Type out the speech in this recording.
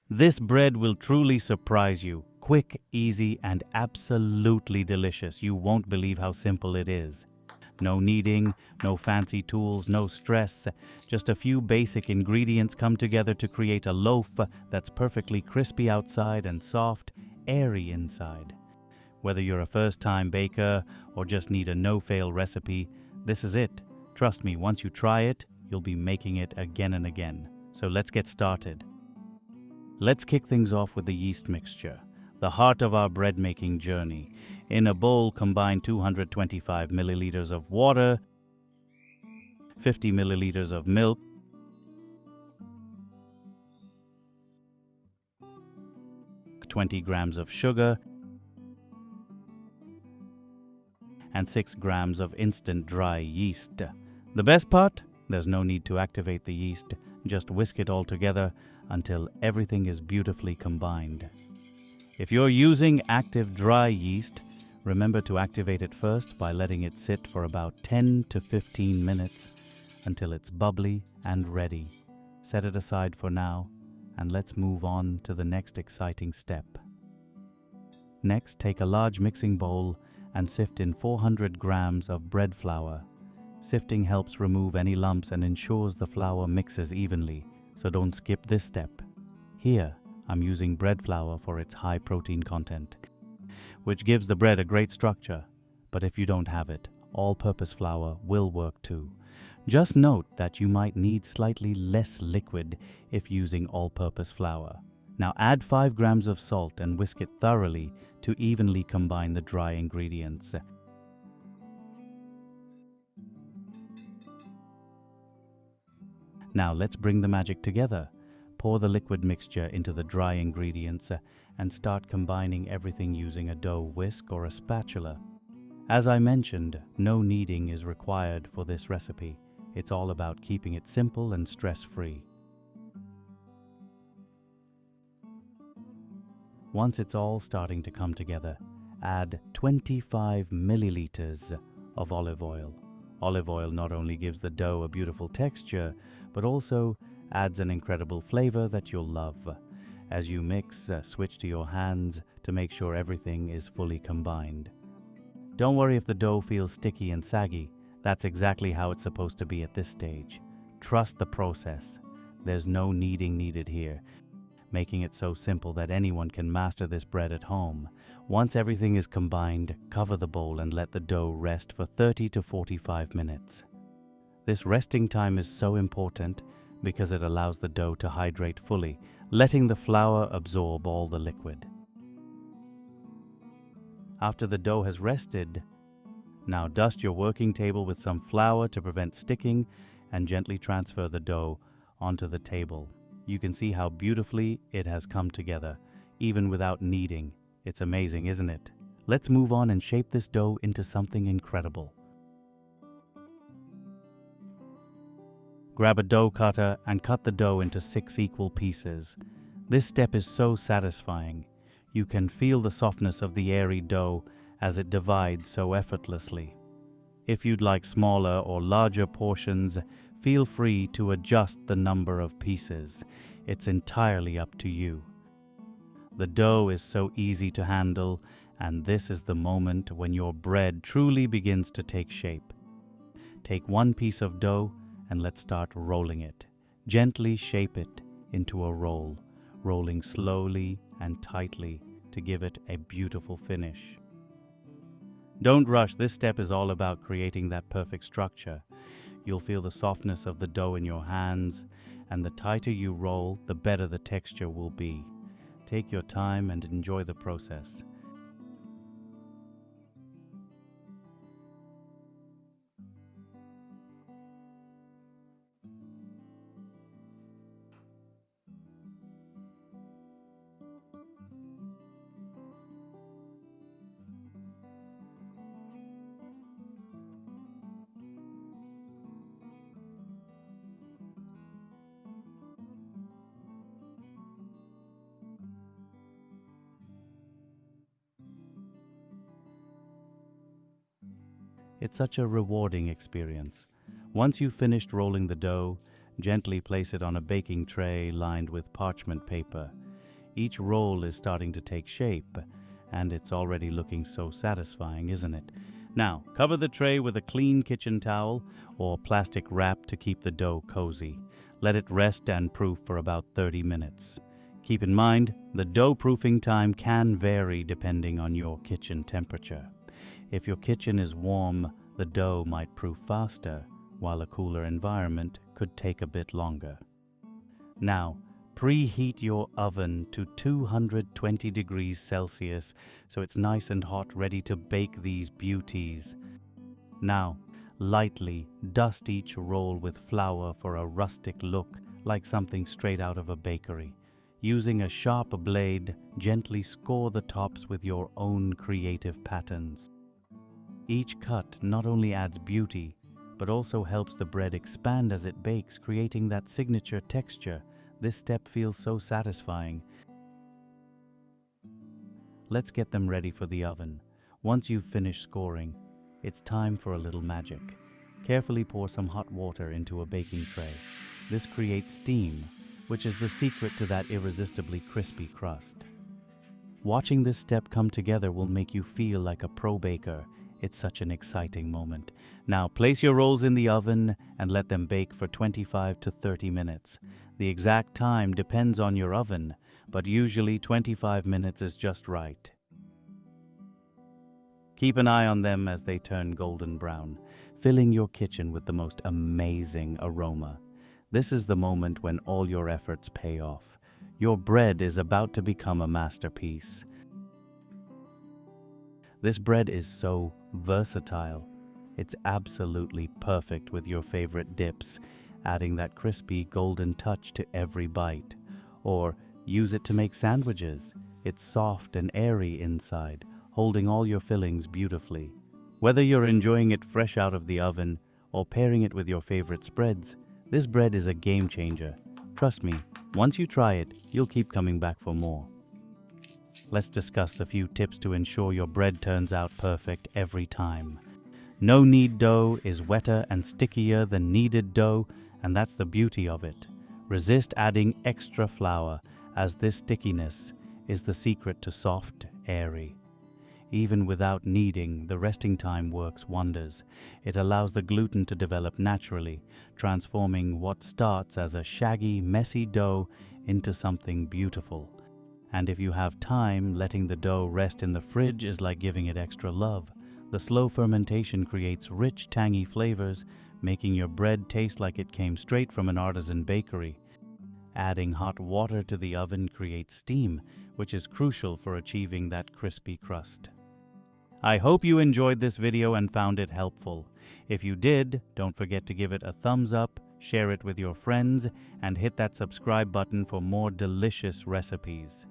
This bread will truly surprise you. Quick, easy, and absolutely delicious. You won't believe how simple it is. No kneading, no fancy tools, no stress. Just a few basic ingredients come together to create a loaf that's perfectly crispy outside and soft, airy inside. Whether you're a first-time baker or just need a no-fail recipe, this is it. Trust me, once you try it, you'll be making it again and again. So let's get started. Let's kick things off with the yeast mixture, the heart of our bread-making journey. In a bowl, combine 225 milliliters of water, 50 milliliters of milk, 20 grams of sugar, and 6 grams of instant dry yeast. The best part? There's no need to activate the yeast. Just whisk it all together until everything is beautifully combined. If you're using active dry yeast, remember to activate it first by letting it sit for about 10 to 15 minutes until it's bubbly and ready. Set it aside for now, and let's move on to the next exciting step. Next, take a large mixing bowl and sift in 400 grams of bread flour. Sifting helps remove any lumps and ensures the flour mixes evenly, so don't skip this step. Here, I'm using bread flour for its high protein content, which gives the bread a great structure. But if you don't have it, all-purpose flour will work too. Just note that you might need slightly less liquid if using all-purpose flour. Now add 5 grams of salt and whisk it thoroughly to evenly combine the dry ingredients. Now let's bring the magic together. Pour the liquid mixture into the dry ingredients and start combining everything using a dough whisk or a spatula. As I mentioned, no kneading is required for this recipe. It's all about keeping it simple and stress-free. Once it's all starting to come together, add 25 milliliters of olive oil. Olive oil not only gives the dough a beautiful texture, but also adds an incredible flavor that you'll love. As you mix, switch to your hands to make sure everything is fully combined. Don't worry if the dough feels sticky and saggy. That's exactly how it's supposed to be at this stage. Trust the process. There's no kneading needed here, making it so simple that anyone can master this bread at home. Once everything is combined, cover the bowl and let the dough rest for 30 to 45 minutes. This resting time is so important because it allows the dough to hydrate fully, letting the flour absorb all the liquid. After the dough has rested, now dust your working table with some flour to prevent sticking and gently transfer the dough onto the table. You can see how beautifully it has come together, even without kneading. It's amazing, isn't it? Let's move on and shape this dough into something incredible. Grab a dough cutter and cut the dough into 6 equal pieces. This step is so satisfying. You can feel the softness of the airy dough as it divides so effortlessly. If you'd like smaller or larger portions, feel free to adjust the number of pieces. It's entirely up to you. The dough is so easy to handle, and this is the moment when your bread truly begins to take shape. Take one piece of dough and let's start rolling it. Gently shape it into a roll, rolling slowly and tightly to give it a beautiful finish. Don't rush. This step is all about creating that perfect structure. You'll feel the softness of the dough in your hands, and the tighter you roll, the better the texture will be. Take your time and enjoy the process. It's such a rewarding experience. Once you've finished rolling the dough, gently place it on a baking tray lined with parchment paper. Each roll is starting to take shape, and it's already looking so satisfying, isn't it? Now, cover the tray with a clean kitchen towel or plastic wrap to keep the dough cozy. Let it rest and proof for about 30 minutes. Keep in mind, the dough proofing time can vary depending on your kitchen temperature. If your kitchen is warm, the dough might proof faster, while a cooler environment could take a bit longer. Now, preheat your oven to 220 degrees Celsius so it's nice and hot, ready to bake these beauties. Now, lightly dust each roll with flour for a rustic look, like something straight out of a bakery. Using a sharp blade, gently score the tops with your own creative patterns. Each cut not only adds beauty, but also helps the bread expand as it bakes, creating that signature texture. This step feels so satisfying. Let's get them ready for the oven. Once you've finished scoring, it's time for a little magic. Carefully pour some hot water into a baking tray. This creates steam, which is the secret to that irresistibly crispy crust. Watching this step come together will make you feel like a pro baker. It's such an exciting moment. Now place your rolls in the oven and let them bake for 25 to 30 minutes. The exact time depends on your oven, but usually 25 minutes is just right. Keep an eye on them as they turn golden brown, filling your kitchen with the most amazing aroma. This is the moment when all your efforts pay off. Your bread is about to become a masterpiece. This bread is so versatile. It's absolutely perfect with your favorite dips, adding that crispy golden touch to every bite. Or use it to make sandwiches. It's soft and airy inside, holding all your fillings beautifully. Whether you're enjoying it fresh out of the oven or pairing it with your favorite spreads, this bread is a game changer. Trust me, once you try it, you'll keep coming back for more. Let's discuss the few tips to ensure your bread turns out perfect every time. No knead dough is wetter and stickier than kneaded dough, and that's the beauty of it. Resist adding extra flour, as this stickiness is the secret to soft, airy. Even without kneading, the resting time works wonders. It allows the gluten to develop naturally, transforming what starts as a shaggy, messy dough into something beautiful. And if you have time, letting the dough rest in the fridge is like giving it extra love. The slow fermentation creates rich, tangy flavors, making your bread taste like it came straight from an artisan bakery. Adding hot water to the oven creates steam, which is crucial for achieving that crispy crust. I hope you enjoyed this video and found it helpful. If you did, don't forget to give it a thumbs up, share it with your friends, and hit that subscribe button for more delicious recipes.